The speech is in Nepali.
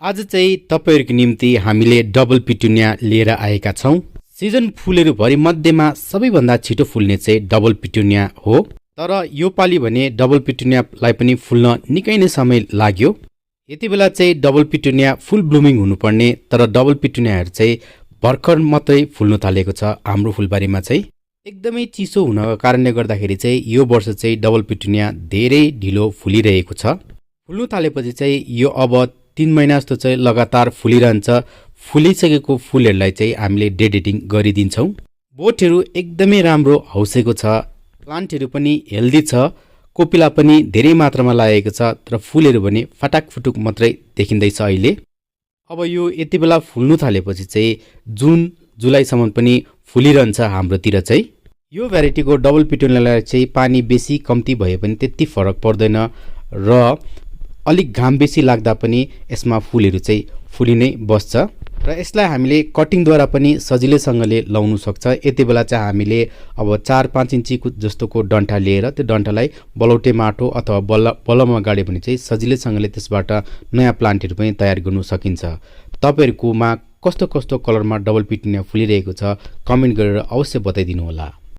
आज चाहिँ तपाईहरुको निम्ति हामीले डबल पिटुनिया लिएर आएका छौं। सिजन फुलहरु भरि मध्येमा सबैभन्दा छिटो फुल्ने चाहिँ डबल पिटुनिया हो। तर यो पाली भने डबल पिटुनियालाई पनि फुल्न निकै नै समय लाग्यो। यति बेला चाहिँ डबल पिटुनिया फुल ब्लुमिङ हुनुपर्ने, तर डबल पिटुनियाहरु चाहिँ भर्खर मात्रै फुल्न थालेको छ। हाम्रो फुलबारीमा चाहिँ एकदमै चिसो हुनको कारणले गर्दाखेरि चाहिँ यो वर्ष चाहिँ डबल पिटुनिया धेरै ढिलो फुलिरहेको छ। फुल्न थालेपछि चाहिँ यो अब 3 महिना जस्तो चाहिँ लगातार फुलिरहन्छ। फुलिसकेको फुलहरुलाई चाहिँ हामीले डेडिटिङ गरिदिन्छौं। बोटहरु एकदमै राम्रो हौसेको छ, प्लान्टहरु पनि हेल्दी छ, कोपिला पनि धेरै मात्रामा लागेको छ, तर फुलहरु भने फटाक फुटुक मात्रै देखिँदैछ अहिले। अब यो यति बेला फुल्नु थालेपछि चाहिँ जुन जुलाईसम्म पनि फुलिरहन्छ हाम्रोतिर चाहिँ। यो भेराइटीको डबल पिटुनियालाई चाहिँ पानी बेसी कम्ती भए पनि त्यति फरक पर्दैन र अलिक घाम बेसी लाग्दा पनि यसमा फुलहरु चाहिँ फुलि नै बस्छ र यसलाई हामीले कटिङद्वारा पनि सजिलैसँगले लाउन सक्छ। यति बेला चाहिँ हामीले अब 4-5 इन्चीको जस्तोको डन्ठा लिएर त्यो डन्ठालाई बलौटे माटो अथवा बलममा गाड्यो भने चाहिँ सजिलैसँगले त्यसबाट नयाँ प्लान्टहरु पनि तयार गर्न सकिन्छ। तपाईहरुकोमा कस्तो कस्तो कलरमा डबल पिटुनिया फुलिरहेको छ कमेन्ट गरेर अवश्य बताइदिनु होला।